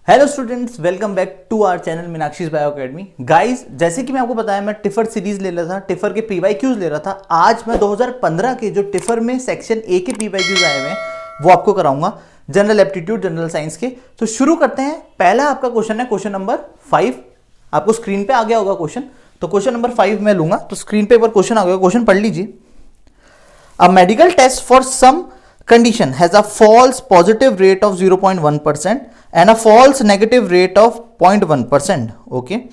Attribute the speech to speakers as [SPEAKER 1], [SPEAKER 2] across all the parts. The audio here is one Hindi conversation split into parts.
[SPEAKER 1] Hello students, welcome back to our channel Meenakshi bio academy. Guys, जैसे कि मैं आपको बताया, मैं टिफर सीरीज ले रहा था, टिफर के पीवाईक्यूज ले रहा था। आज मैं 2015 के जो टिफर में सेक्शन ए के पीवाईक्यूज आए हुए हैं वो आपको कराऊंगा, जनरल एप्टीट्यूड, जनरल साइंस के। तो शुरू करते हैं। पहला आपका क्वेश्चन है क्वेश्चन नंबर 5। आपको स्क्रीन पे आ गया होगा क्वेश्चन, तो क्वेश्चन नंबर 5 मैं लूंगा। तो स्क्रीन पे एक बार क्वेश्चन आ गया, क्वेश्चन पढ़ लीजिए। A medical test for some condition has a false positive rate of 0.1% and a false negative rate of 0.1%. Okay.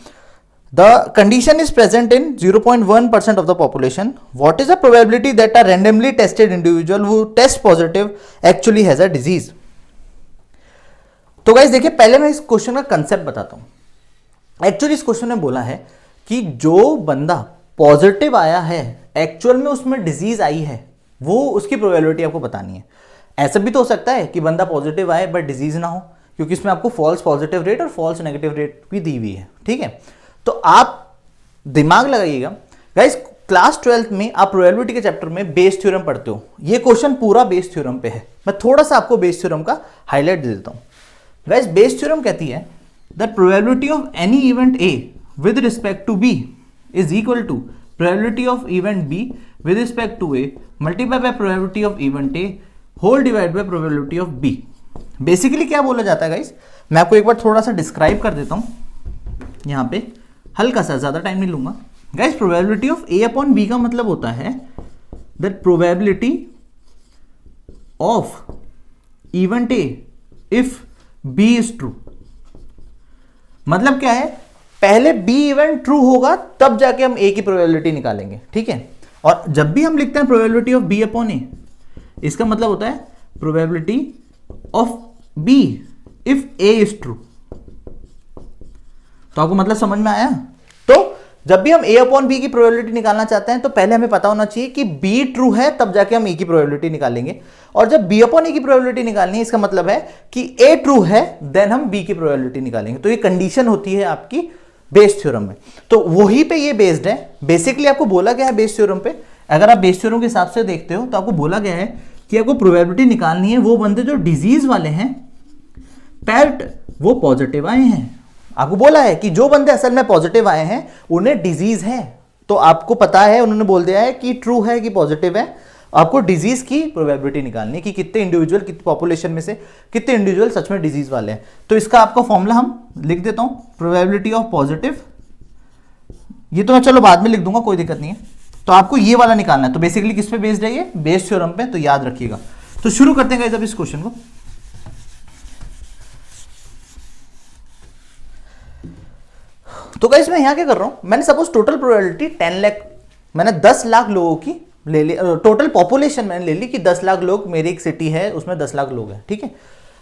[SPEAKER 1] The condition is present in 0.1% of the population. What is the probability that a randomly tested individual who tests positive actually has a disease? तो गाइस देखिए, पहले मैं इस क्वेश्चन का कंसेप्ट बताता हूं। एक्चुअली इस क्वेश्चन में बोला है कि जो बंदा पॉजिटिव आया है, एक्चुअल में उसमें डिजीज आई है, वो उसकी प्रोबेबिलिटी आपको बतानी है। ऐसा भी तो हो सकता है कि बंदा पॉजिटिव आए बट डिजीज ना हो, क्योंकि इसमें आपको फॉल्स पॉजिटिव रेट और फॉल्स नेगेटिव रेट भी दी हुई है। ठीक है, तो आप दिमाग लगाइएगा गाइस। क्लास 12th में आप प्रोबेबिलिटी के चैप्टर में बेस थ्योरम पढ़ते हो। ये क्वेश्चन पूरा बेस थ्योरम पे है। मैं थोड़ा सा आपको बेस थ्योरम का हाईलाइट दे देता हूं। गाइस, बेस थ्योरम कहती है that probability of any event A with respect to B is equal to probability of event B with respect to A multiplied by probability of event A whole divided by probability of B। Basically क्या बोला जाता है गाइस, मैं आपको एक बार थोड़ा सा डिस्क्राइब कर देता हूं यहाँ पे, हल्का सा, ज्यादा टाइम नहीं लूंगा। Guys, probability of A upon B का मतलब होता है that probability of event A if B is true. मतलब क्या है, पहले बी इवेंट ट्रू होगा तब जाके हम ए की प्रोबेबिलिटी निकालेंगे। ठीक है, और जब भी हम लिखते हैं probability of B upon A, इसका मतलब होता है probability of B if A is true. तो आपको मतलब समझ में आया? तो जब भी हम ए अपॉन बी की प्रोबेबिलिटी निकालना चाहते हैं तो पहले हमें पता होना चाहिए कि बी ट्रू है, तब जाके हम ए की प्रोबेबिलिटी निकालेंगे। और जब बी अपॉन ए की प्रोबेबिलिटी निकालनी है, इसका मतलब है कि ए ट्रू है, देन हम बी की प्रोबेबिलिटी निकालेंगे। तो ये कंडीशन होती है आपकी बेस थ्योरम में। तो वही पे ये बेस्ड है। बेसिकली आपको बोला गया है बेस थ्योरम पे, अगर आप बेस थ्योरम के हिसाब से देखते हो तो आपको बोला गया है कि आपको प्रोबेबिलिटी निकालनी है वो बंदे जो डिजीज वाले हैं बट वो पॉजिटिव आए हैं। आपको बोला है कि जो बंदे असल में पॉजिटिव आए हैं उन्हें डिजीज है, तो आपको पता है, उन्होंने बोल दिया है कि ट्रू है कि पॉजिटिव है। आपको डिजीज की प्रोबेबिलिटी निकालनी है कि कितने इंडिविजुअल, कितने पॉपुलेशन में से कितने इंडिविजुअल सच में डिजीज वाले हैं। तो इसका आपका फॉर्मूला हम लिख देता हूं, प्रोबेबिलिटी ऑफ पॉजिटिव। ये तो मैं चलो बाद में लिख दूंगा, कोई दिक्कत नहीं है। तो आपको ये वाला निकालना है। तो बेसिकली किस पे बेस्ड है ये? बेस थ्योरम पे। तो याद रखिएगा। तो शुरू करते हैं गाइस अब इस क्वेश्चन को। तो गाइस मैं यहां क्या कर रहा हूं, मैंने सपोज टोटल प्रोबेबिलिटी 10 लाख, मैंने 10 लाख लोगों की ले ली, टोटल पॉपुलेशन मैंने ले ली कि 10 लाख लोग, मेरी एक सिटी है उसमें 10 लाख लोग हैं। ठीक है,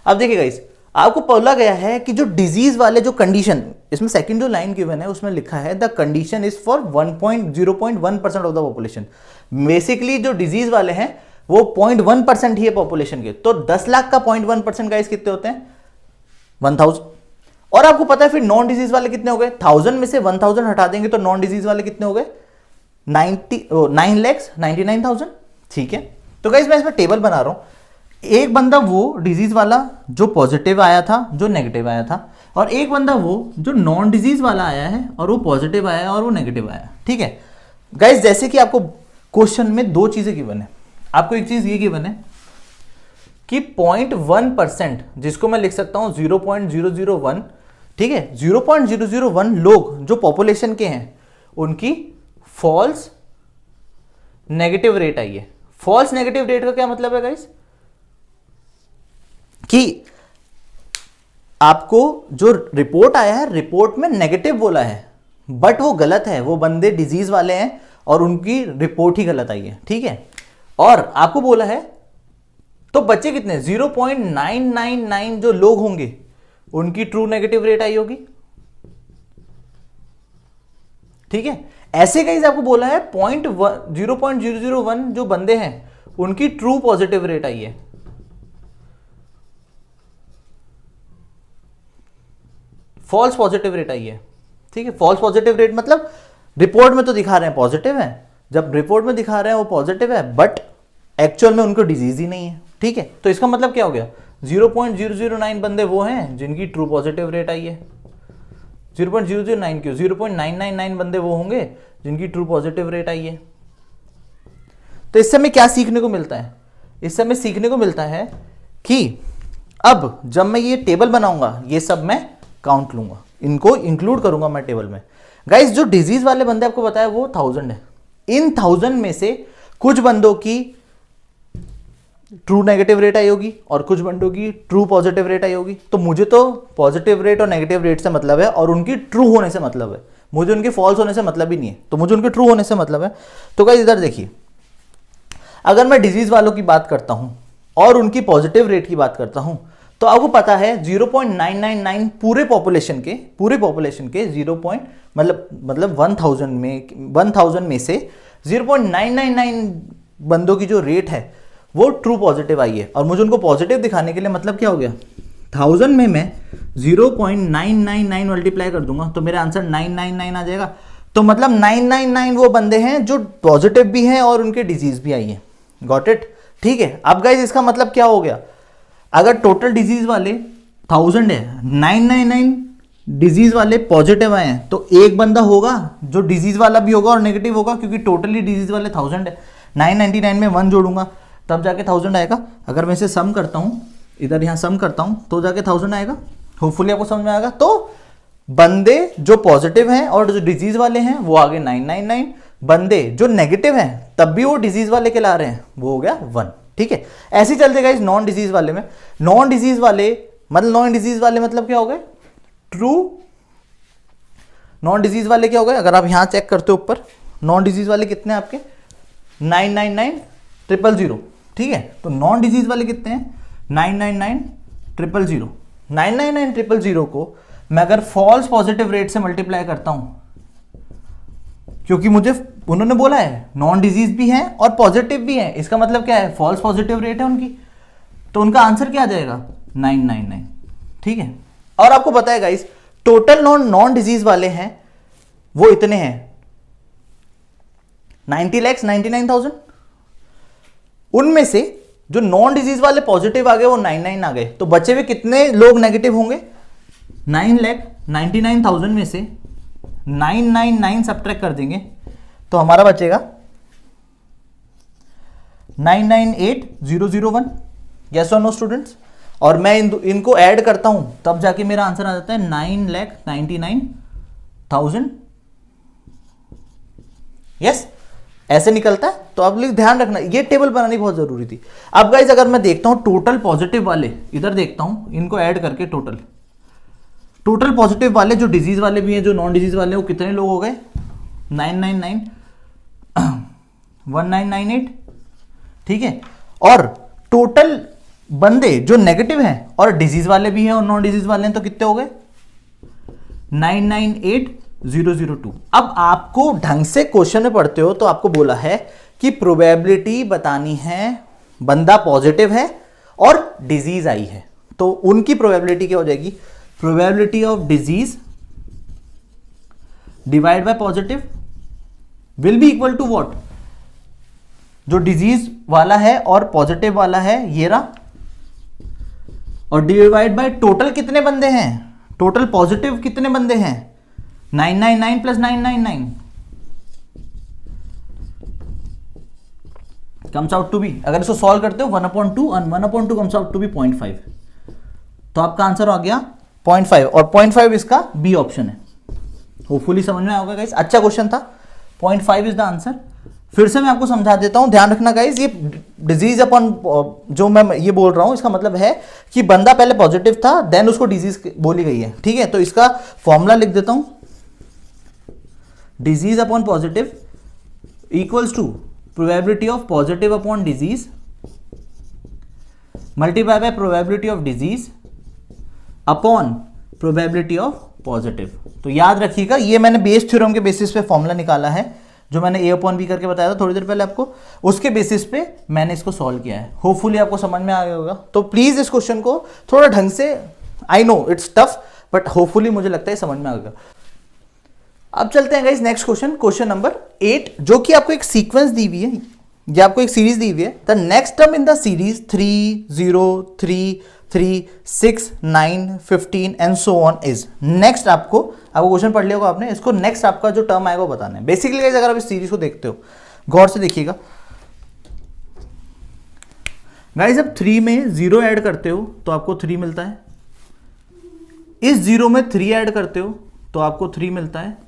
[SPEAKER 1] अब देखिए गाइस, आपको बोला गया है कि जो डिजीज वाले जो कंडीशन, इसमें सेकंड जो लाइन गिवन है उसमें लिखा है the condition is for 0.1% of the population. Basically जो डिजीज वाले हैं वो 0.1% ही है पॉपुलेशन के। तो 10 लाख का 0.1% गाइस कितने होते हैं? 1000। और आपको पता है फिर नॉन डिजीज वाले कितने हो गए? 1000 में से 1000 हटा देंगे तो नॉन डिजीज वाले कितने हो गए? 9,99,000। ठीक है, तो गाइस मैं इसमें टेबल बना रहा हूं। एक बंदा वो डिजीज वाला जो पॉजिटिव आया था, जो नेगेटिव आया था, और एक बंदा वो जो नॉन डिजीज वाला आया है और वो पॉजिटिव आया और वो नेगेटिव आया। ठीक है गाइस, जैसे कि आपको क्वेश्चन में दो चीजें गिवन है। आपको एक चीज ये गिवन है कि 0.1%, जिसको मैं लिख सकता हूं 0.001। ठीक है, 0.001 लोग जो पॉपुलेशन के हैं उनकी फॉल्स नेगेटिव रेट आई है। फॉल्स नेगेटिव रेट का क्या मतलब है गाइस? कि आपको जो रिपोर्ट आया है, रिपोर्ट में नेगेटिव बोला है बट वो गलत है, वो बंदे डिजीज वाले हैं और उनकी रिपोर्ट ही गलत आई है। ठीक है, और आपको बोला है तो बच्चे कितने? 0.999 जो लोग होंगे उनकी ट्रू नेगेटिव रेट आई होगी। ठीक है, ऐसे गाइस आपको बोला है 0.001 जो बंदे हैं उनकी ट्रू पॉजिटिव रेट आई है। फॉल्स पॉजिटिव रेट आई है। ठीक है, फॉल्स पॉजिटिव रेट मतलब रिपोर्ट में तो दिखा रहे हैं पॉजिटिव है, जब रिपोर्ट में दिखा रहे हैं वो पॉजिटिव है बट एक्चुअल में उनको डिजीज ही नहीं है। ठीक है, तो इसका मतलब क्या हो गया? 0.009 बंदे वो हैं जिनकी ट्रू पॉजिटिव रेट आई है। 0.009 क्यों, 0.999 बंदे वो होंगे जिनकी ट्रू पॉजिटिव रेट आई है। तो इससे हमें क्या सीखने को मिलता है, इससे हमें सीखने को मिलता है कि अब जब मैं ये टेबल बनाऊंगा ये सब मैं काउंट लूंगा, इनको इंक्लूड करूंगा मैं टेबल में। गाइस जो डिजीज वाले बंदे आपको बताया वो 1000 है। इन 1000 में से कुछ बंदों की ट्रू नेगेटिव रेट आई होगी और कुछ बंदों की ट्रू पॉजिटिव रेट आई होगी। तो मुझे तो पॉजिटिव रेट और नेगेटिव रेट से मतलब है और उनकी ट्रू होने से मतलब है, मुझे उनके फॉल्स होने से मतलब ही नहीं है, तो मुझे उनके ट्रू होने से मतलब है। तो गाइस इधर देखिए, अगर मैं डिजीज वालों की बात करता हूं और उनकी पॉजिटिव रेट की बात करता हूं तो आपको पता है 0.999 पूरे पॉपुलेशन के 0. मतलब 1000 में से 0.999 बंदों की जो रेट है वो ट्रू पॉजिटिव आई है। और मुझे उनको पॉजिटिव दिखाने के लिए मतलब क्या हो गया, 1000 में मैं 0.999 मल्टीप्लाई कर दूंगा तो मेरा आंसर 999 आ जाएगा। तो मतलब 999 वो बंदे हैं जो पॉजिटिव भी हैं और उनके डिजीज भी आई है। गॉट इट, ठीक है। अब गाइस इसका मतलब क्या हो गया, अगर टोटल डिजीज वाले 1000 है, 999 डिजीज वाले पॉजिटिव आए हैं, तो एक बंदा होगा जो डिजीज वाला भी होगा और नेगेटिव होगा, क्योंकि टोटली डिजीज वाले 1000 है। 999 में 1 जोड़ूंगा तब जाके 1000 आएगा। अगर मैं इसे सम करता हूं, इधर यहां सम करता हूं तो जाके 1000 आएगा। होपफुली आपको समझ में आएगा। तो बंदे जो पॉजिटिव हैं और जो डिजीज वाले हैं वो आगे 999, बंदे जो नेगेटिव हैं तब भी वो डिजीज वाले कहला रहे हैं, वो हो गया 1। ठीक है, ऐसे ही चलते गाइस नॉन डिजीज वाले में। नॉन डिजीज वाले मतलब क्या हो गए, ट्रू। नॉन डिजीज वाले क्या हो गए, अगर आप यहां चेक करते हो ऊपर, नॉन डिजीज वाले कितने हैं आपके 999 000। ठीक है, तो नॉन डिजीज वाले कितने हैं 999 000। 999 000 को मैं अगर फॉल्स पॉजिटिव रेट से मल्टीप्लाई करता हूं, क्योंकि मुझे उन्होंने बोला है नॉन डिजीज भी है और पॉजिटिव भी है, इसका मतलब क्या है फॉल्स पॉजिटिव रेट है उनकी, तो उनका आंसर क्या आ जाएगा 999। ठीक है, और आपको पता है गाइस टोटल नॉन डिजीज वाले हैं वो इतने हैं 90,99,000। उनमें से जो नॉन डिजीज वाले पॉजिटिव आ गए वो 99 आ गए, तो बचे हुए कितने लोग नेगेटिव होंगे, 9,99,000 में से 999 सब्ट्रैक्ट कर देंगे तो हमारा बचेगा 998,001। यस और नो स्टूडेंट्स, और मैं इनको ऐड करता हूं तब जाके मेरा आंसर आ जाता है 9,99,000। यस, ऐसे निकलता है। तो आप लोग ध्यान रखना, ये टेबल बनानी बहुत जरूरी थी। अब गाइज अगर मैं देखता हूं टोटल पॉजिटिव वाले, इधर देखता हूं इनको ऐड करके टोटल पॉजिटिव वाले जो डिजीज वाले भी हैं जो नॉन डिजीज वाले, वो कितने लोग हो गए 999 1998। ठीक है, और टोटल बंदे जो नेगेटिव हैं और डिजीज वाले भी हैं और नॉन डिजीज वाले हैं तो कितने हो गए 998,002। अब आपको ढंग से क्वेश्चन में पढ़ते हो तो आपको बोला है कि प्रोबेबिलिटी बतानी है, बंदा पॉजिटिव है और डिजीज आई है, तो उनकी प्रोबेबिलिटी क्या हो जाएगी, probability of disease divide by positive will be equal to what, जो डिजीज वाला है और पॉजिटिव वाला है ये रहा, और डिवाइड बाय टोटल कितने बंदे हैं, टोटल पॉजिटिव कितने बंदे हैं 999 plus 999 comes out to be, अगर इसको सॉल्व करते हो 1/2 और 1/2 कम्स आउट टू बी 0.5, तो आपका आंसर आ गया 0.5 और 0.5 इसका बी ऑप्शन है। होपफुली समझ में आएगा गाइस, अच्छा क्वेश्चन था। 0.5 इज द आंसर। फिर से मैं आपको समझा देता हूं, ध्यान रखना गाइस, ये डिजीज अपन जो मैं ये बोल रहा हूं इसका मतलब है कि बंदा पहले पॉजिटिव था देन उसको डिजीज बोली गई है। ठीक है, तो इसका फॉर्मूला लिख देता हूं, disease upon positive equals to probability of positive upon disease multiply by probability of disease upon probability of positive. तो याद रखिएगा, ये मैंने बेस थ्योरम के बेसिस पे फॉर्मूला निकाला है, जो मैंने a अपॉन बी करके बताया था थोड़ी देर पहले आपको, उसके बेसिस पे मैंने इसको सॉल्व किया है। होपफुली आपको समझ में आ गया होगा। तो प्लीज इस क्वेश्चन को थोड़ा ढंग से, I know it's tough but hopefully मुझे लगता है समझ में आ गया। अब चलते हैं guys next question, question number 8, जो कि आपको एक सीक्वेंस दी हुई है या आपको एक सीरीज दी हुई है। The next term in the series 3 0 3 3, 6, 9, 15 and so on is. Next आपको क्वेश्चन पढ़ लिया होगा आपने, इसको नेक्स्ट आपका जो टर्म आएगा वो बताना है। बेसिकली गाइस अगर आप इस सीरीज को देखते हो गौर से देखिएगा गाइस, जब 3 में 0 ऐड करते हो तो आपको 3 मिलता है, इस 0 में 3 ऐड करते हो तो आपको 3 मिलता है,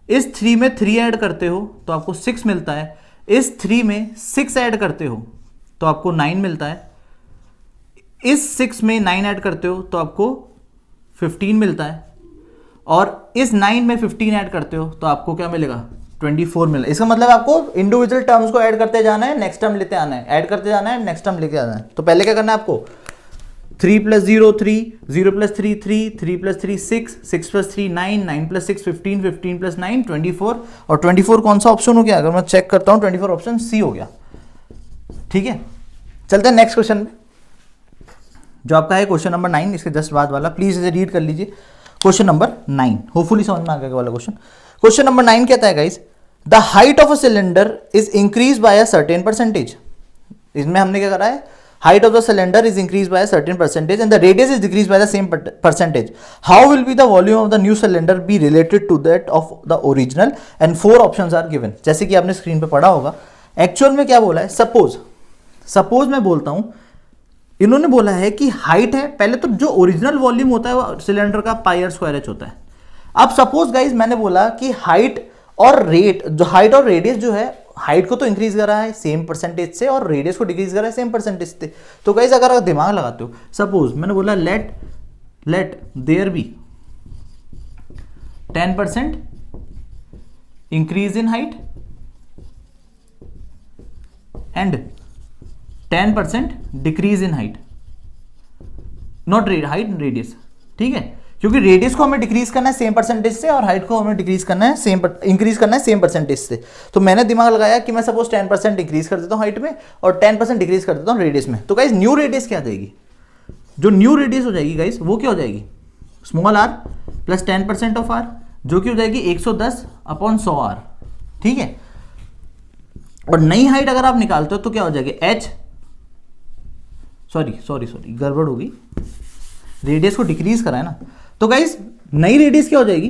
[SPEAKER 1] इस 3 में 3 ऐड करते हो तो आपको 6 मिलता है, इस 3 में 6 ऐड करते हो तो आपको 9 मिलता है, इस 6 में 9 ऐड करते हो तो आपको 15 मिलता है, और इस 9 में 15 ऐड करते हो तो आपको क्या मिलेगा 24 मिलेगा। इसका मतलब आपको इंडिविजुअल टर्म्स को ऐड करते जाना है, नेक्स्ट टर्म लेते आना है, ऐड करते जाना है, नेक्स्ट टर्म लेके आना है। तो पहले क्या करना है आपको 3 + 0 3, 0 + 3 3, 3 + 3 6, 6 + 3 9, 9 + 6 15, 15 + 9 24, और 24 कौन सा ऑप्शन हो गया, अगर मैं चेक करता हूं 24 ऑप्शन सी हो गया। ठीक है, चलते हैं नेक्स्ट क्वेश्चन में जो आपका है क्वेश्चन नंबर 9, इसके जस्ट बाद वाला, प्लीज इसे रीड कर लीजिए। क्वेश्चन नंबर 9 होपफुली समझ में आ गया वाला क्वेश्चन। क्वेश्चन नंबर 9 कहता है guys, the height of a cylinder is increase by a certain percentage. इसमें हमने क्या करा है, height of the cylinder is increase by a certain percentage and the radius is decrease by the same percentage. How will be the volume of the new cylinder be related to that of the original, and 4 options are given. जैसे कि आपने स्क्रीन पे पढ़ा होगा, एक्चुअल में क्या बोला है, सपोज मैं बोलता हूं, इन्होंने बोला है कि हाइट है, पहले तो जो ओरिजिनल वॉल्यूम होता है वो सिलेंडर का πr² होता है। अब सपोज गाइज मैंने बोला कि हाइट और रेट, जो हाइट और रेडियस जो है, हाइट को तो इंक्रीज करा है सेम परसेंटेज से और रेडियस को डिक्रीज करा है सेम परसेंटेज से। तो गाइज अगर आप दिमाग लगाते हो, सपोज मैंने बोला let there be 10% increase in height and 10% decrease in height, not height radius. ठीक है, क्योंकि रेडियस को हमें डिक्रीज करना है सेम परसेंटेज से और हाइट को हमें डिक्रीज करना है इंक्रीज करना है सेम परसेंटेज से। तो मैंने दिमाग लगाया कि मैं सपोज 10% इंक्रीज कर देता हूं हाइट में और 10% डिक्रीज कर देता हूं रेडियस में। तो गाइस न्यू रेडियस क्या जाएगी, जो न्यू रेडियस हो जाएगी गाइस वो क्या हो जाएगी, small r plus 10% of r, जो कि हो जाएगी 110/100r। ठीक है, और नई हाइट अगर आप निकालते हो तो क्या हो जाएगी h, सॉरी गड़बड़ होगी, रेडियस को डिक्रीज करा है ना। तो गाइस नई रेडियस क्या हो जाएगी,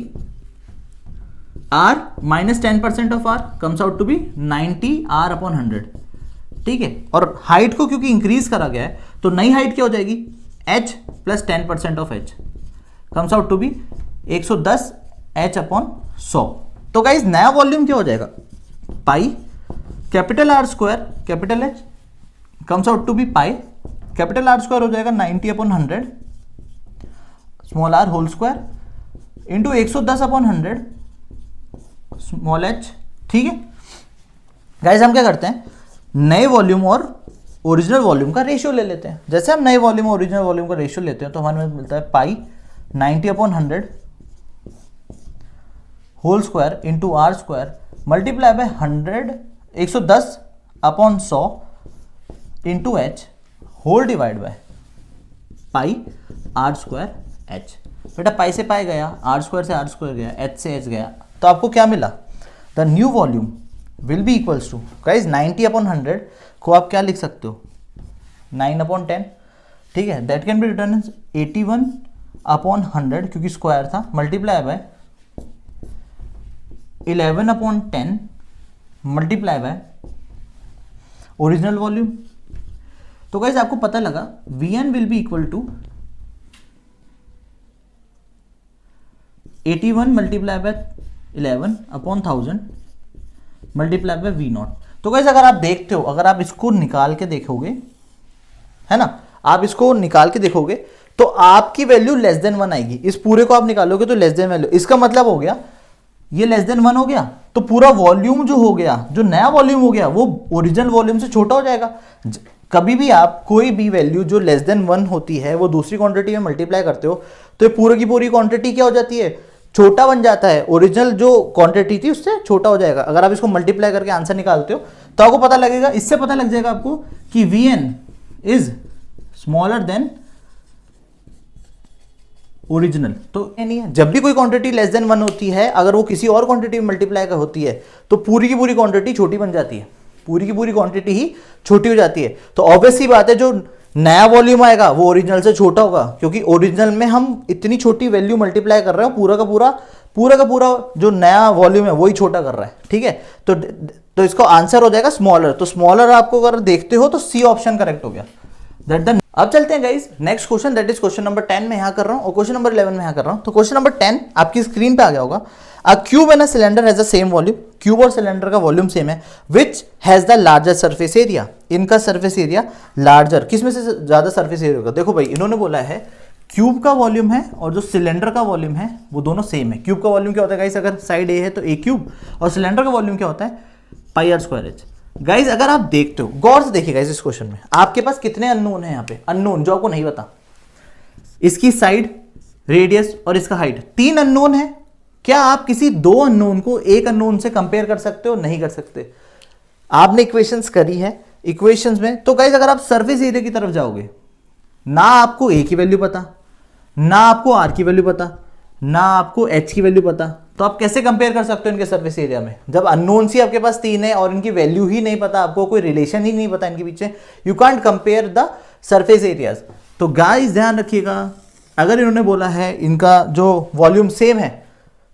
[SPEAKER 1] r minus 10% of r comes out to be 90r/100। ठीक है, और हाइट को क्योंकि इंक्रीज करा गया है तो नई हाइट क्या हो जाएगी, h plus 10% of h comes out to be 110h/100। तो गाइस नया वॉल्यूम क्या हो जाएगा, pi capital R² capital H comes out to be pi capital R² हो जाएगा 90/100 small r whole square into 110/100 small h। ठीक है गाइस, हम क्या करते हैं, नए वॉल्यूम और ओरिजिनल वॉल्यूम का रेशियो ले लेते हैं। जैसे हम नए वॉल्यूम और ओरिजिनल वॉल्यूम का रेशियो लेते हैं तो हमें मिलता है pi 90/100 whole square into r² multiply by 110/100 into h whole divide by pi r² h। बेटा पाई से पाई गया, r² से r² गया, h से h गया, तो आपको क्या मिला, the new volume will be equals to guys 90/100 को आप क्या लिख सकते हो 9/10। ठीक है, that can be written as 81/100 क्योंकि स्क्वायर था, multiply by 11/10 multiply by original volume. तो गाइस आपको पता लगा Vn will be equal to 81 multiply by 11/1000 multiply by V0। तो गाइस अगर आप देखते हो, अगर आप इसको निकाल के देखोगे, है ना, आप इसको निकाल के देखोगे तो आपकी वैल्यू लेस देन 1 आएगी। इस पूरे को आप निकालोगे तो लेस देन वैल्यू, इसका मतलब हो गया ये लेस देन 1 हो गया, तो पूरा वॉल्यूम जो हो गया, जो नया वॉल्यूम हो गया वो ओरिजिनल वॉल्यूम से छोटा हो जाएगा। कभी भी आप कोई भी वैल्यू जो लेस देन 1 होती है वो दूसरी क्वांटिटी में मल्टीप्लाई करते हो तो ये पूरी की पूरी क्वांटिटी क्या हो जाती है, छोटा बन जाता है, ओरिजिनल जो क्वांटिटी थी उससे छोटा हो जाएगा। अगर आप इसको मल्टीप्लाई करके आंसर निकालते हो तो आपको पता लगेगा, इससे पता लग जाएगा आपको कि Vn is smaller than original. तो नहीं है, जब भी कोई क्वांटिटी लेस देन 1 होती है, अगर वो किसी और क्वांटिटी में मल्टीप्लाई का होती है तो पूरी की पूरी क्वांटिटी छोटी बन जाती है, पूरी की पूरी क्वांटिटी ही छोटी हो जाती है। तो ऑब्वियस सी बात है, जो नया वॉल्यूम आएगा वो ओरिजिनल से छोटा होगा, क्योंकि ओरिजिनल में हम इतनी छोटी वैल्यू मल्टीप्लाई कर रहे हो, पूरा का पूरा जो नया वॉल्यूम है वही छोटा कर रहा है, ठीक है। तो इसका आंसर हो जाएगा स्मॉलर। तो स्मॉलर आपको अगर देखते हो तो सी ऑप्शन करेक्ट हो गया। दैट द अब चलते हैं guys next question, that is question number 10 में यहां कर रहा हूं और क्वेश्चन नंबर 11 में यहां कर रहा हूं। तो क्वेश्चन नंबर 10 आपकी स्क्रीन पे आ गया होगा। अ cube and a cylinder has the same volume, cube और सिलेंडर का वॉल्यूम सेम है, which has the larger surface area, इनका सरफेस एरिया लार्जर, किसमें से ज्यादा सरफेस एरिया होगा। देखो भाई इन्होंने बोला है क्यूब का वॉल्यूम है और जो सिलेंडर का वॉल्यूम है वो दोनों सेम है। क्यूब का वॉल्यूम क्या होता है गाइस, अगर साइड ए है तो ए क्यूब, और सिलेंडर का वॉल्यूम क्या होता है पाई आर स्क्वायर एच। गाइस अगर आप देखते हो गौर से देखिए गाइस, इस क्वेश्चन में आपके पास कितने अननोन है, यहाँ पे अननोन जो आपको नहीं पता, इसकी साइड, रेडियस और इसका हाइट, 3 अननोन है। क्या आप किसी 2 अननोन को एक अननोन से कंपेयर कर सकते हो? नहीं कर सकते। आपने इक्वेशंस करी है, इक्वेशंस में तो गाइस अगर आप सरफेस एरिया की तरफ जाओगे, ना आपको ए की वैल्यू पता, ना आपको आर की वैल्यू पता, ना आपको एच की वैल्यू पता, तो आप कैसे कंपेयर कर सकते हो इनके सरफेस एरिया में, जब अननोन सी आपके पास 3 है और इनकी वैल्यू ही नहीं पता, आपको कोई रिलेशन ही नहीं पता इनके पीछे, you can't compare the surface areas. तो गाइस ध्यान रखिएगा, अगर इन्होंने बोला है इनका जो वॉल्यूम सेम है,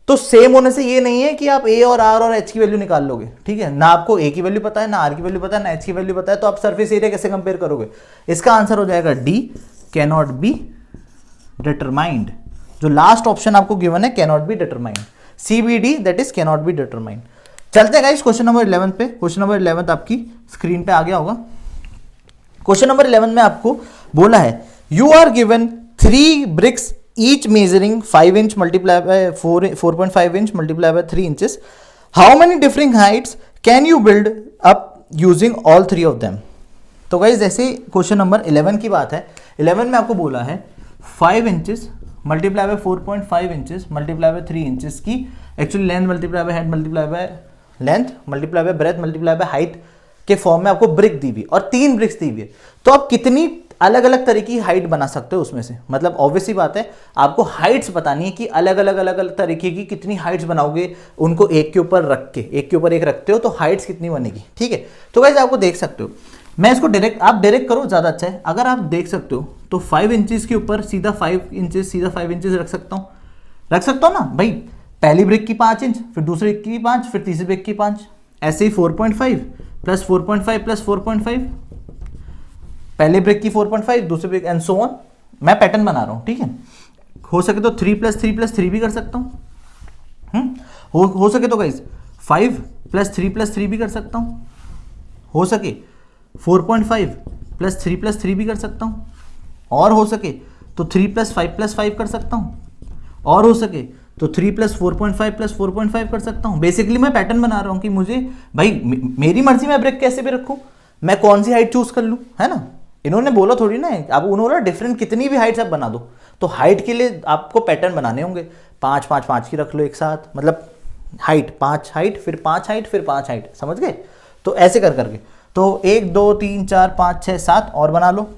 [SPEAKER 1] तो सेम होने से ये नहीं है कि आप ए और आर और एच की वैल्यू निकाल लोगे, ठीक है। ना आपको ए की वैल्यू पता है, ना आर की वैल्यू पता है, ना एच की वैल्यू पता है, तो आप सरफेस एरिया कैसे कंपेयर करोगे। इसका आंसर हो जाएगा D, can not be determined. जो लास्ट ऑप्शन आपको गिवन है can not be determined, CBD that is can not be determined. चलते हैं गाइस क्वेश्चन नंबर 11 पे। क्वेश्चन नंबर 11 आपकी स्क्रीन पे आ गया होगा। क्वेश्चन नंबर 11 में आपको बोला है you are given 3 bricks each measuring 5 inch multiplied by 4.5 inch multiplied by 3 inches. How many different heights can you build up using all 3 of them? तो गाइस जैसे क्वेश्चन नंबर 11 की बात है, 11 में आपको बोला है 5 inches multiply by 4.5 inches multiply by 3 inches की actually length multiply by head multiply by length multiply by breadth multiply by height के फॉर्म में आपको ब्रिक दी हुई और 3 ब्रिक्स दी हुई है। तो आप कितनी अलग अलग तरह की हाइट बना सकते हो उसमें से, मतलब ऑब्वियसली बात है आपको हाइट्स बतानी है कि अलग अलग तरीके की कितनी हाइट्स बनाओगे, उनको एक के ऊपर रख के, एक के ऊपर एक रखते हो तो हाइट्स कितनी बनेगी, ठीक है। तो गाइस आपको देख सकते हो, मैं इसको डायरेक्ट, आप डायरेक्ट करो ज़्यादा अच्छा है। अगर आप देख सकते हो तो 5 इंचेस के ऊपर सीधा 5 इंचेस रख सकता हूँ ना भाई। पहली ब्रिक की 5 इंच, फिर दूसरी ब्रिक की 5, फिर तीसरी ब्रिक की 5, ऐसे ही 4.5 प्लस 4.5 प्लस 4.5, पहले ब्रिक की 4.5, दूसरे ब्रिक एंड सो ऑन। मैं पैटर्न बना रहा हूं, ठीक है। हो सके तो 3 प्लस 3 प्लस 3 भी कर सकता हूं। हो सके तो गाइस 5 प्लस 3 प्लस 3 भी कर सकता हूं। हो सके 4.5 प्लस 3 प्लस 3 भी कर सकता हूं, और हो सके तो 3 प्लस 5 प्लस 5 कर सकता हूं, और हो सके तो 3 प्लस 4.5 प्लस 4.5 कर सकता हूं। बेसिकली मैं पैटर्न बना रहा हूं कि मुझे भाई मेरी मर्जी मैं ब्रिक कैसे भी रखूं, मैं कौन सी हाइट चूज कर लूं, है ना। इन्होंने बोला थोड़ी ना, अब उन्होंने डिफरेंट कितनी भी हाइट्स आप बना दो, तो हाइट के लिए आपको पैटर्न बनाने होंगे। 5 5 5 की रख लो एक साथ, मतलब हाइट 5 हाइट फिर 5 हाइट फिर 5 हाइट, समझ गए। तो ऐसे कर करके तो 1 2 3 4 5 6 7 और बना लो।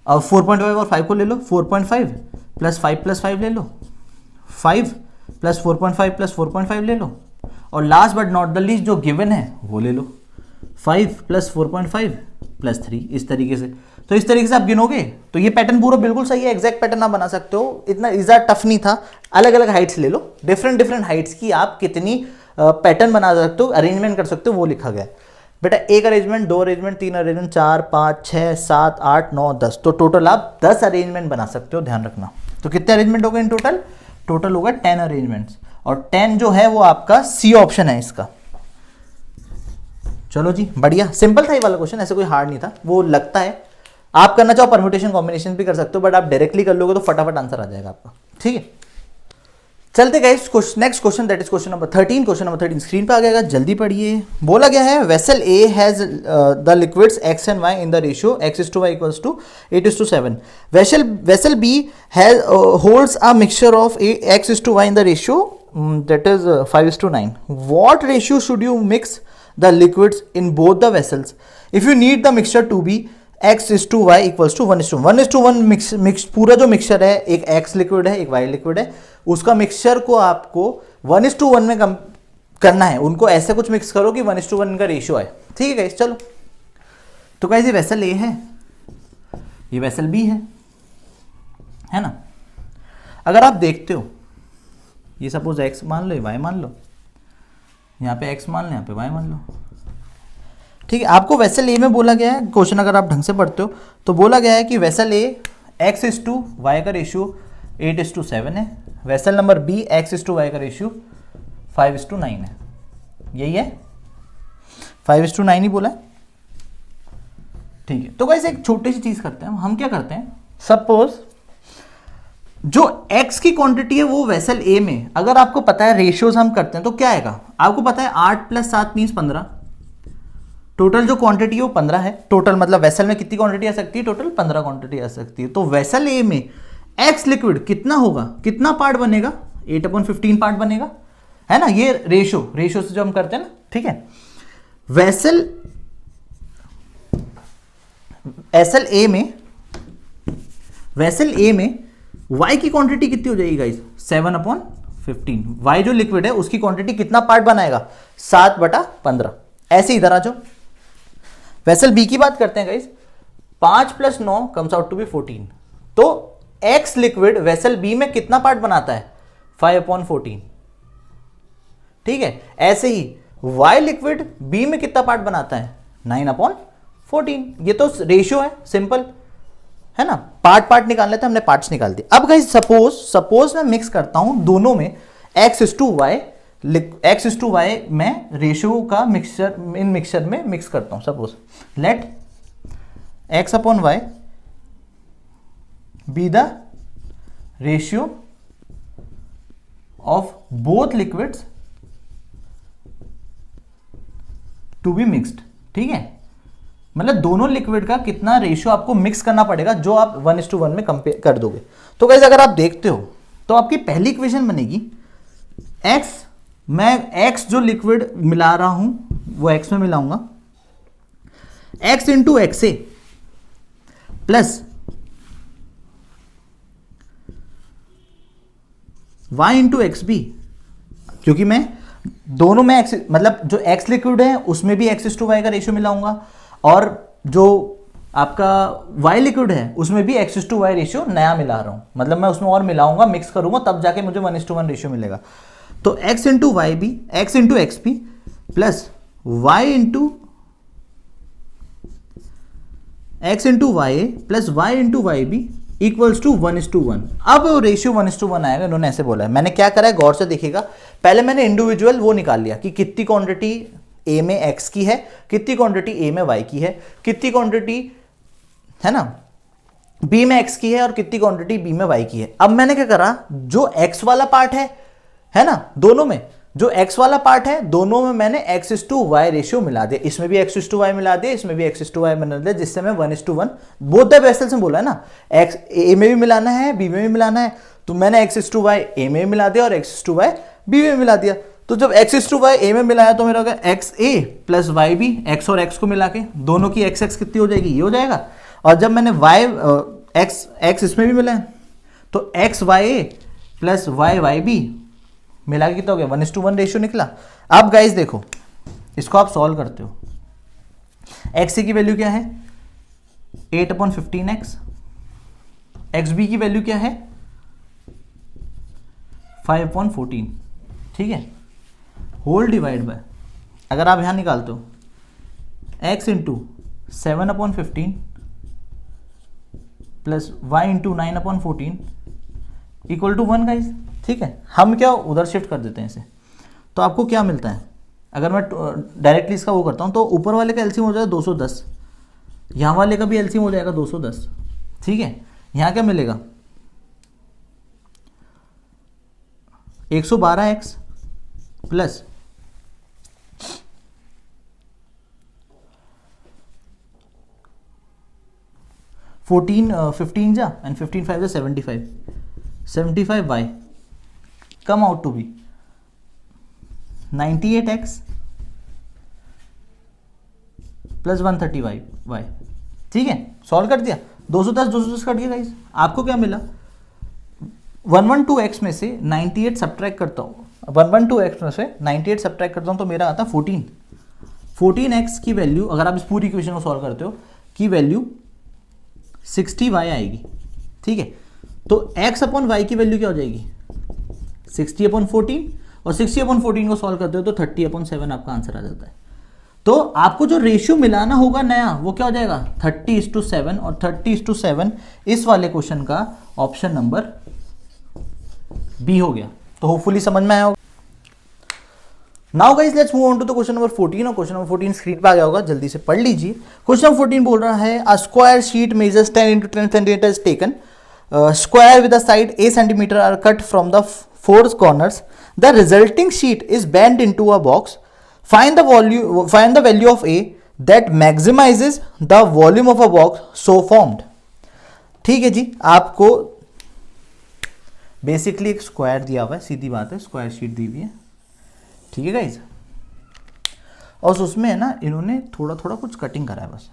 [SPEAKER 1] अब 4.5 और 5 को ले लो, 4.5 प्लस 5 ले लो, 5 प्लस 4.5 प्लस 4.5 ले लो, और last but not the least जो गिवन है वो ले लो, 5 प्लस 4.5 प्लस 3। इस तरीके से, तो इस तरीके से आप गिनोगे तो ये पैटर्न पूरा बिल्कुल सही है, एग्जैक्ट पैटर्न आप बना सकते हो। इतना इज़ा टफ नहीं था। अलग अलग हाइट्स ले लो, डिफरेंट हाइट्स की आप कितनी पैटर्न बना सकते हो, अरेंजमेंट कर सकते हो, वो लिखा गया है बेटा। 1 अरेंजमेंट, 2 अरेंजमेंट, 3 अरेंजमेंट, 4 5 6 7 8 9 10, तो टोटल आप 10 अरेंजमेंट बना सकते हो, ध्यान रखना। तो कितने अरेंजमेंट हो गए इन टोटल? टोटल होगा 10 अरेंजमेंट्स, और 10 जो है वो आपका सी ऑप्शन है इसका। चलो जी बढ़िया, सिंपल था ये वाला क्वेश्चन, ऐसे कोई हार्ड नहीं था। वो लगता है आप करना चाहो परम्यूटेशन कॉम्बिनेशन भी कर सकते हो, बट आप डायरेक्टली कर लोगे तो फटाफट आंसर आ जाएगा आपका, ठीक है। चलते guys next question, that is question number 13। Question number 13 screen पे आ गया, जल्दी पढ़िए। बोला गया है vessel A has the liquids x and y in the ratio x:y equals to 8:7। Vessel B has holds a mixture of x:y in the ratio that is 5:9। What ratio should you mix the liquids in both the vessels if you need the mixture to be x:y equals to 1:1 mix पूरा जो मिक्सचर है, एक x लिक्विड है एक y लिक्विड है, उसका मिक्सचर को आपको 1:1 में करना है। उनको ऐसे कुछ मिक्स करो कि 1:1 का रेशियो है, ठीक है गाइस। चलो तो गाइस ये वेसल ए है, ये वेसल बी है ना। अगर आप देखते हो ये सपोज x मान लो, ये y मान लो, यहाँ पे x मान लो, यहाँ पे y मान लो, ठीक है। आपको वेसल ए में बोला गया है, क्वेश्चन अगर आप ढंग से पढ़ते हो तो बोला गया है कि वेसल ए x:y का रेशियो 8:7 है, वेसल नंबर बी x:y का रेशियो 5:9 है, यही है 5:9 ही बोला है, ठीक है। तो गाइस एक छोटी सी चीज करते हैं हम क्या करते हैं, सपोज जो x की क्वांटिटी है वो वेसल ए में, अगर आपको पता है रेशियोज हम करते हैं तो क्या आएगा, आपको पता है 8 + 7 मीन्स 15, टोटल जो क्वांटिटी है वो 15 है, टोटल मतलब वेसल में कितनी क्वांटिटी आ सकती है, टोटल 15 क्वांटिटी आ सकती है। तो वेसल ए में x लिक्विड कितना होगा, कितना पार्ट बनेगा, 8/15 पार्ट बनेगा, है ना। ये रेशियो से जो हम करते हैं ना, ठीक है। वेसल ए में y की क्वांटिटी कितनी हो जाएगी गाइस, 7/15। y जो लिक्विड है उसकी क्वांटिटी कितना पार्ट बनाएगा, 7/15। ऐसे इधर आ जाओ, वेसल बी की बात करते हैं guys, 5 + 9 comes out to be 14। तो x लिक्विड वेसल बी में कितना पार्ट बनाता है, 5/14, ठीक है। ऐसे ही y लिक्विड बी में कितना पार्ट बनाता है, 9/14। ये तो रेशियो है, सिंपल है ना। पार्ट निकालने थे, हमने पार्ट्स निकाल दिए। अब गाइस सपोज मैं मिक्स करता हूं दोनों में x:y मैं रेशियो का मिक्सचर में मिक्स करता हूं। Suppose let x/y be the ratio of both liquids to be mixed, ठीक है। मतलब दोनों लिक्विड का कितना रेशियो आपको मिक्स करना पड़ेगा जो आप 1:1 में कंपेयर कर दोगे। तो गाइस अगर आप देखते हो तो आपकी पहली इक्वेशन बनेगी मैं x जो लिक्विड मिला रहा हूं वो x में मिलाऊंगा, x into XA plus y into XB, क्योंकि मैं दोनों में x मतलब जो x लिक्विड है उसमें भी x:y का रेशियो मिलाऊंगा, और जो आपका y लिक्विड है उसमें भी x:y रेशियो नया मिला रहा हूं, मतलब मैं उसमें और मिलाऊंगा, मिक्स करूंगा, तब जाके मुझे 1:1 रेशियो मिलेगा। तो x into XP plus y into x into YA plus y into YB equals to 1:1। अब रेशियो 1:1 आएगा, इन्होंने ऐसे बोला है। मैंने क्या करा है, गौर से देखिएगा, पहले मैंने इंडिविजुअल वो निकाल लिया कि कितनी क्वांटिटी ए में x की है, कितनी क्वांटिटी ए में y की है, कितनी क्वांटिटी है ना b में x की है, और कितनी क्वांटिटी b में y की है। अब मैंने क्या करा, जो x वाला पार्ट है ना, दोनों में जो x वाला पार्ट है दोनों में मैंने x:y रेशियो मिला दिया, इसमें भी x:y मिला दिया, इसमें भी x:y मिला दिया, जिससे मैं 1:1 बोथ द वेसल्स में बोला है ना, x a में भी मिलाना है b में भी मिलाना है, तो मैंने x:y a में मिला दिया और x:y b में मिला दिया। तो जब x:y a में मिलाया तो मेरा हो गया xa प्लस yb, x और x को मिला के दोनों की x कितनी हो जाएगी, ये हो जाएगा। और जब मैंने x इसमें भी मिला है तो xya प्लस yb मिला के कितना हो गया, 1:1 रेशियो निकला। अब गाइस देखो, इसको आप सॉल्व करते हो, xa की वैल्यू क्या है 8/15x, xb की वैल्यू क्या है 5/14, ठीक है, होल डिवाइड बाय, अगर आप यहां निकालते हो x into 7/15 plus y into 9/14 equal to 1 guys, ठीक है। हम क्या उधर शिफ्ट कर देते हैं इसे, तो आपको क्या मिलता है, अगर मैं डायरेक्टली इसका वो करता हूं तो ऊपर वाले का एलसीएम हो जाएगा 210, यहां वाले का भी एलसीएम हो जाएगा 210, ठीक है। यहां क्या मिलेगा 112x प्लस 15 जा एंड 15 5 जा 75y come out to be 98x plus 130y, ठीक है। सॉल्व कर दिया, 210 कट गया गाइस, आपको क्या मिला 112x में से 98 सब्ट्रैक्ट करता हूँ, 112x में से 98 सब्ट्रैक्ट करता हूँ तो मेरा आता 14, 14x की वैल्यू, अगर आप इस पूरी इक्वेशन को सॉल्व करते हो, की वैल्यू 60y आएगी, ठीक है। तो x अपॉन y की वैल्यू क्या हो जाएगी 60 अपॉन 14, और 60 अपॉन 14 को सॉल्व करते हो तो 30 अपॉन 7 आपका आंसर आ जाता है। तो आपको जो रेशियो मिलाना होगा नया वो क्या हो जाएगा 30:7, और 30:7 इस वाले क्वेश्चन का ऑप्शन नंबर बी हो गया। तो होपफुली समझ में आया होगा। Now guys let's move on to the question number 14, और क्वेश्चन नंबर 14 स्क्रीन पे आ गया होगा, जल्दी से पढ़ लीजिए। क्वेश्चन नंबर 14 बोल रहा है a square sheet measures 10 into 10 centimeter is taken, square with a side a centimeter are cut from the four corners, the resulting sheet is bent into a box, find the value of a that maximizes the volume of a box so formed। ठीक है जी, आपको बेसिकली एक स्क्वायर दिया हुआ है, सीधी बात है, स्क्वायर शीट दी हुई है, ठीक है गाइज, और उसमें है ना इन्होंने थोड़ा थोड़ा कुछ कटिंग करा है बस।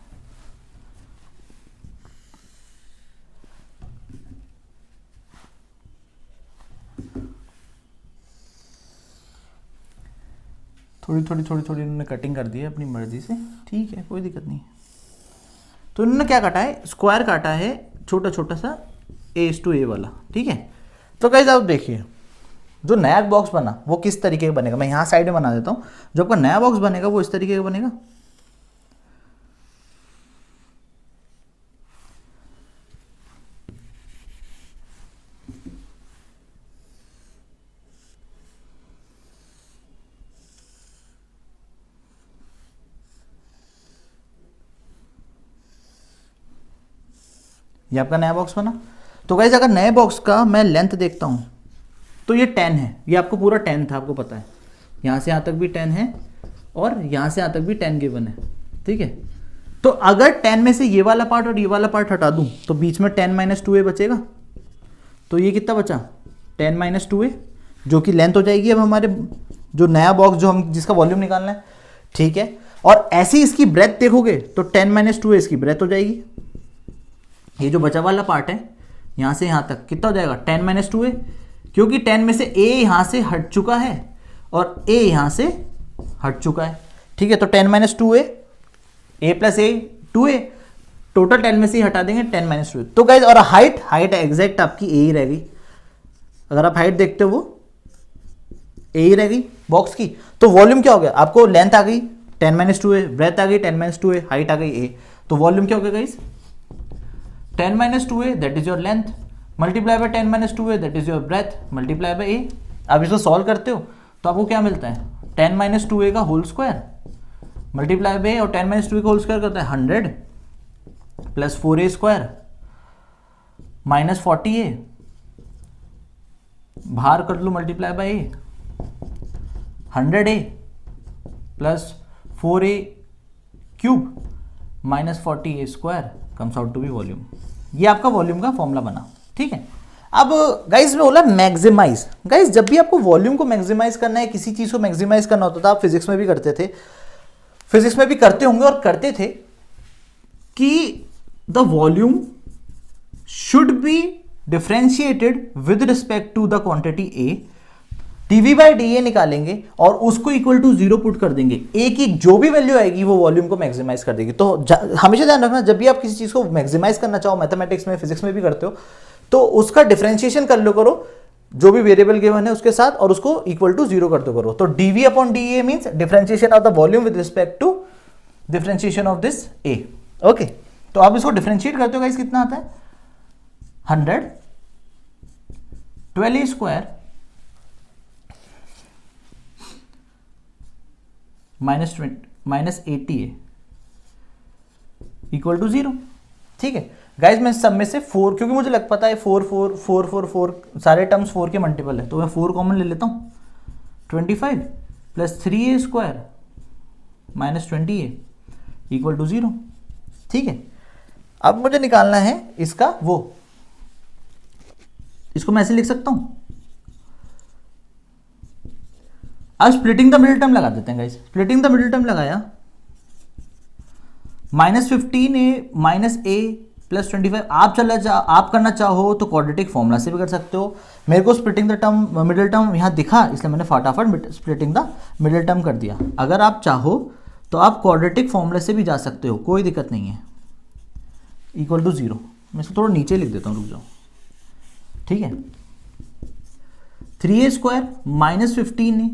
[SPEAKER 1] थोड़ी इन्होंने कटिंग कर दी है अपनी मर्जी से, ठीक है, कोई दिक्कत नहीं। तो इन्होंने क्या काटा है, स्क्वायर काटा है छोटा छोटा सा a:a वाला, ठीक है। तो गाइज आप देखिए जो नया बॉक्स बना वो किस तरीके का बनेगा, मैं यहाँ साइड में बना देता हूँ। जो आपका नया बॉक्स बनेगा वो इस तरीके का बनेगा, ये आपका नया बॉक्स बना। तो गाइज अगर नए बॉक्स का मैं लेंथ देखता हूँ तो ये 10 है, ये आपको पूरा 10 था, आपको पता है, यहाँ से यहाँ तक भी 10 है और यहाँ से यहाँ तक भी 10 गिवन है, ठीक है। तो अगर 10 में से ये वाला पार्ट और ये वाला पार्ट हटा दूँ तो बीच में 10 - 2a बचेगा। तो ये कितना बचा 10 - 2a, जो कि लेंथ हो जाएगी अब हमारे जो नया बॉक्स जो हम जिसका वॉल्यूम निकालना है, ठीक है। और ऐसे ही इसकी ब्रेथ देखोगे तो 10 - 2a इसकी ब्रेथ हो जाएगी। ये जो बचा वाला पार्ट है यहाँ से यहाँ तक कितना हो जाएगा 10 - 2a, क्योंकि 10 में से a यहाँ से हट चुका है और a यहाँ से हट चुका है, ठीक है। तो 10 - 2a, a + a 2a, total 10 में से ही हटा देंगे 10 - 2a। तो गाइज और हाइट एग्जैक्ट आपकी a ही रह गई। अगर आप हाइट देखते हो वो a ही रह गई बॉक्स की। तो वॉल्यूम क्या हो गया, आपको लेंथ आ गई 10 - 2a, ब्रेथ आ गई 10 - 2a, हाइट आ गई a। तो वॉल्यूम क्या हो गया guys 10 - 2a that is your length, multiply by 10 - 2a that is your breadth, multiply by a। अब इसको सॉल्व करते हो तो आपको क्या मिलता है 10 - 2a का होल स्क्वायर मल्टीप्लाई बाय, और 10 - 2a का होल स्क्वायर करता है 100 + 4a स्क्वायर -40a, बाहर कर लो multiply by a, 100a + 4a cube -40a square comes out to be volume. ये आपका वॉल्यूम का फॉर्मूला बना, ठीक है। अब गाइस में बोला मैक्सिमाइज। गाइस जब भी आपको वॉल्यूम को मैक्सिमाइज करना है, किसी चीज को मैक्सिमाइज करना होता था, आप फिजिक्स में भी करते थे, फिजिक्स में भी करते होंगे और करते थे कि the volume should be differentiated with respect to the quantity A, dv/dA निकालेंगे और उसको इक्वल टू 0 पुट कर देंगे, ए की जो भी वैल्यू आएगी वो वॉल्यूम को मैक्सिमाइज कर देगी। तो हमेशा ध्यान रखना जब भी आप किसी चीज को मैक्सिमाइज करना चाहो, मैथमेटिक्स में फिजिक्स में भी करते हो, तो उसका डिफरेंशिएशन कर लो करो जो भी वेरिएबल गिवन है उसके साथ, और उसको इक्वल टू 0 कर दो करो। तो dv/dA means differentiation of the volume with respect to differentiation of this a। Okay, तो आप इसको डिफरेंशिएट करते हो गाइस, कितना आता है 100 12a square -80a equal to 0, ठीक है। गाइज मैं सब में से 4, क्योंकि मुझे लग पता है 4 4 4 4 4 सारे टर्म्स 4 के मल्टीपल है, तो मैं 4 कॉमन ले लेता हूँ। 25 + 3a square -20a equal to 0, ठीक है। अब मुझे निकालना है इसका वो, इसको मैं ऐसे लिख सकता हूं। अब स्प्लिटिंग द मिडिल टर्म लगा देते हैं guys. Splitting the middle term लगाया, -15a -a + 25। आप करना चाहो तो क्वाड्रेटिक फॉर्मूला से भी कर सकते हो। मेरे को splitting the term middle term यहाँ दिखा, इसलिए मैंने फटाफट स्प्लिटिंग द मिडिल टर्म कर दिया। अगर आप चाहो तो आप क्वाड्रेटिक फॉर्मूले से भी जा सकते हो, कोई दिक्कत नहीं है, इक्वल टू 0। मैं इसको थोड़ा नीचे लिख देता हूँ, रुक जाओ, ठीक है। 3a² minus 15a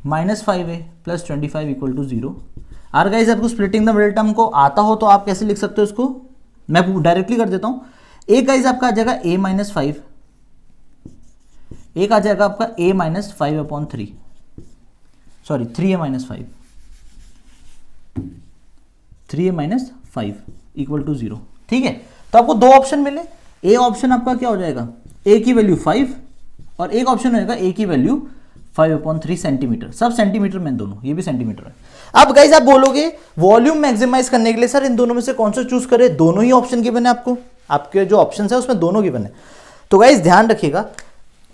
[SPEAKER 1] minus 5a plus 25 equal to 0। और गाइस आपको स्प्लिटिंग द मिडिल टर्म को आता हो तो आप कैसे लिख सकते हो इसको, मैं डायरेक्टली कर देता हूँ। एक गाइस आपका आ जाएगा a माइनस 5, एक आ जाएगा आपका a minus 5/3, sorry 3a minus 5, 3a minus 5 equal to 0, ठीक है। तो आपको दो ऑप्शन मिले, ए ऑप्शन आपका क्या हो जाएगा, a की वैल्यू 5 और एक ऑप्शन हो जाएगा a की वैल्यू 5/3 सेंटीमीटर, सब सेंटीमीटर में दोनों, ये भी सेंटीमीटर है। अब गाइस आप बोलोगे वॉल्यूम मैक्सिमाइज करने के लिए सर इन दोनों में से कौन सा चूज करें, दोनों ही ऑप्शन गिवन है आपको, आपके जो ऑप्शन है उसमें दोनों गिवन है। तो गाइस ध्यान रखिएगा,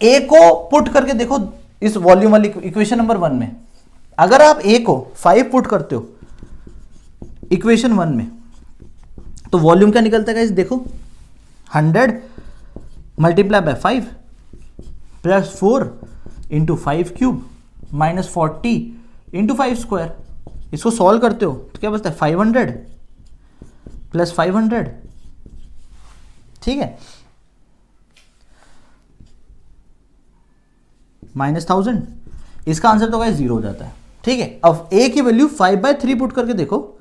[SPEAKER 1] ए को पुट करके देखो इस वॉल्यूम वाली इक्वेशन नंबर 1 में, अगर आप ए को 5 पुट करते हो इक्वेशन 1 में तो वॉल्यूम क्या निकलता है गाइस, देखो 100 multiply by 5 plus 4 into 5 cube minus 40 into 5 square. इसको सॉल्व करते हो तो क्या बचता है 500 प्लस 500, ठीक है, माइनस 1000। इसका आंसर तो गाइस 0 हो जाता है, ठीक है। अब a की वैल्यू 5/3 पुट करके देखो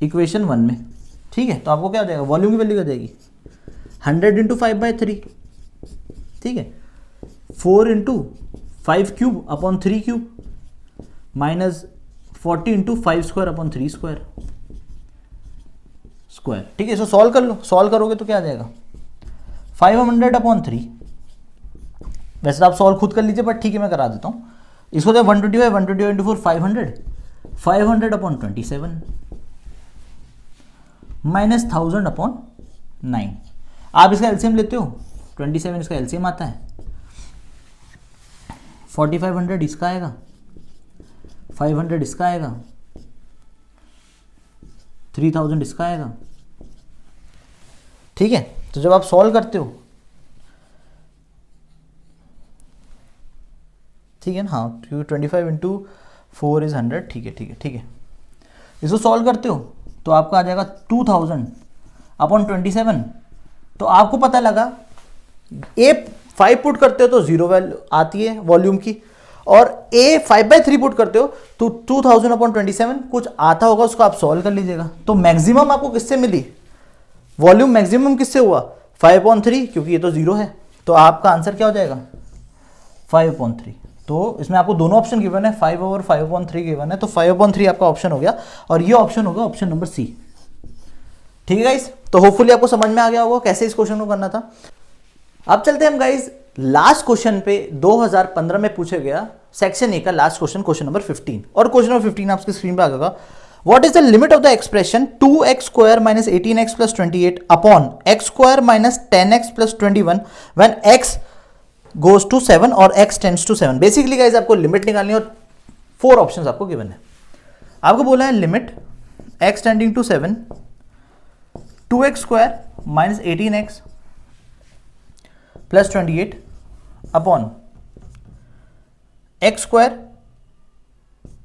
[SPEAKER 1] इक्वेशन 1 में, ठीक है, तो आपको क्या हो जाएगा, वॉल्यूम की वैल्यू क्या जाएगी 100 इंटू 5/3, ठीक है, 4 into 5 cube upon 3 cube minus 40 into 5 square upon 3 square, ठीक है। इसको सॉल्व कर लो, सॉल्व करोगे तो क्या आ जाएगा 500/3, वैसे आप सॉल्व खुद कर लीजिए बट ठीक है मैं करा देता हूँ। इसको जब 125 इंटू 4 500/27 माइनस 1000/9। आप इसका एलसीएम लेते हो 27, इसका एलसीएम आता है 4500, इसका आएगा 500, इसका आएगा 3000, इसका आएगा, ठीक है। तो जब आप सॉल्व करते हो, ठीक है ना, हाँ 25 इंटू 4 इज 100, ठीक है, ठीक है, ठीक है। इसको सॉल्व करते हो तो आपका आ जाएगा 2000/27। तो आपको पता लगा ए 5 पुट करते हो तो 0 वैल्यू आती है वॉल्यूम की, और ए 5/3 पुट करते हो तो 2000/27 कुछ आता होगा, उसको आप सॉल्व कर लीजिएगा। तो मैक्सिमम आपको किससे मिली, वॉल्यूम मैक्सिमम किससे हुआ 5/3, क्योंकि ये तो 0 है, तो आपका आंसर क्या हो जाएगा 5/3। तो इसमें आपको दोनों ऑप्शन गिवन है, 5/5/3 गिवन है, तो 5/3 आपका ऑप्शन हो गया, और ये ऑप्शन होगा ऑप्शन नंबर सी, ठीक है गाइस। तो होपफुली आपको समझ में आ गया होगा कैसे इस क्वेश्चन को करना था। अब चलते हैं हम गाइस लास्ट क्वेश्चन पे, 2015 में पूछा गया सेक्शन ए का लास्ट क्वेश्चन, क्वेश्चन नंबर 15। और क्वेश्चन नंबर 15 आपकी स्क्रीन पे आ जाएगा, what is the limit of the expression 2x² minus 18x plus 28 upon x² minus 10x plus 21 when x goes to 7 और x tends to 7। Basically guys आपको लिमिट निकालनी है और 4 ऑप्शंस आपको गिवन है। आपको बोला है limit x tending to 7 2x² minus 18x plus 28 upon x²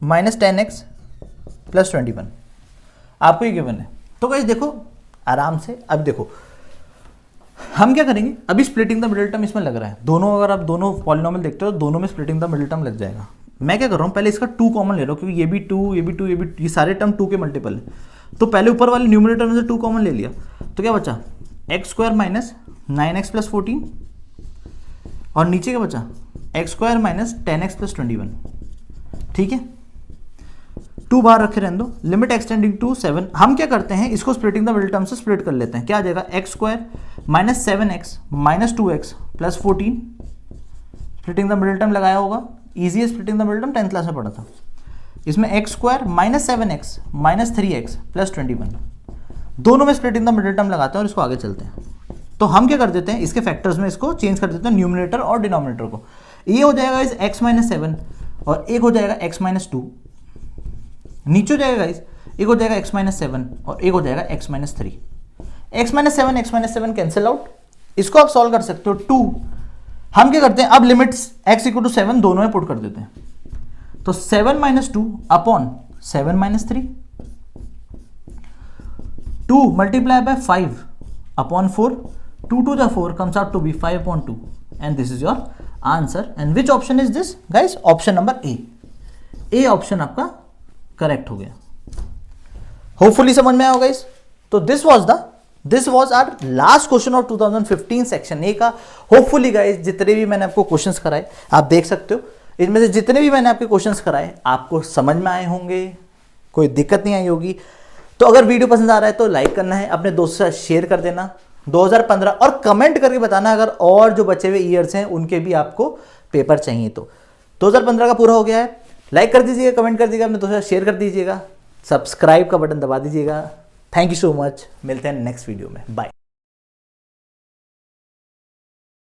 [SPEAKER 1] minus 10x plus 21, आपको ये गिवन है। तो गाइस देखो आराम से, अब देखो हम क्या करेंगे, अभी स्प्लिटिंग द मिडिल टर्म इसमें लग रहा है, दोनों अगर आप दोनों पॉलिनोमियल देखते हो दोनों में स्प्लिटिंग द मिडिल टर्म लग जाएगा। मैं क्या कर रहा हूँ, पहले इसका 2 कॉमन ले रहा हूँ, क्योंकि ये भी 2, ये भी 2, ये भी, ये सारे टर्म 2 के मल्टीपल है। तो पहले ऊपर वाले न्यूमरेटर में से 2 कॉमन ले लिया, तो क्या बचा x² माइनस 9x प्लस 14, और नीचे क्या बचा x² माइनस 10x प्लस 21, ठीक है। 2 बाहर रखे रहने दो, लिमिट एक्सटेंडिंग टू 7। हम क्या करते हैं, इसको स्प्लिटिंग द मिडिल टर्म से स्प्लिट कर लेते हैं, क्या आ जाएगा x² minus 7x minus 2x plus 14, splitting the middle term लगाया होगा, इजी है splitting the middle term, 10th class में पढ़ा था। इसमें x² minus 7x minus 3x plus 21, दोनों में स्प्लिटिंग द मिडिल टर्म लगाते हैं और इसको आगे चलते हैं। तो हम क्या कर देते हैं, इसके फैक्टर्स में इसको चेंज कर देते हैं, न्यूमरेटर और डिनोमिनेटर को। ये हो जाएगा इस x माइनस 7 और एक हो जाएगा x माइनस 2, नीचे हो जाएगा इस एक हो जाएगा x माइनस 7 और एक हो जाएगा x minus 3। x minus 7 cancel out, इसको आप सॉल्व कर सकते हो 2। हम क्या करते हैं, अब लिमिट्स x इक्वल टू 7 दोनों में पुट कर देते हैं, तो 7 minus 2 upon 7 minus 3, 2 multiply by 5 upon 4, 2 to the 4 comes out to be 5 upon 2 and this is your answer. And which option is this guys? Option number A option आपका करेक्ट हो गया. होपफुली समझ में आया होगा गाइस. तो this was our last question of 2015 section A का. होपफुली गाइस जितने भी मैंने आपको क्वेश्चंस कराए आप देख सकते हो, इनमें से जितने भी मैंने आपके क्वेश्चंस कराए आपको समझ में आए होंगे, कोई दिक्कत नहीं आई होगी. तो अगर वीडियो पसंद आ रहा है तो लाइक करना है, अपने दोस्तों के साथ शेयर कर देना 2015 और कमेंट करके बताना अगर और जो बचे हुए ईयर्स हैं उनके भी आपको पेपर चाहिए. तो 2015 का पूरा हो गया है. लाइक कर दीजिएगा, कमेंट कर दीजिएगा, अपने दोस्तों के साथ शेयर कर दीजिएगा, सब्सक्राइब का बटन दबा दीजिएगा. Thank you so much. मिलते हैं नेक्स्ट वीडियो में. बाय.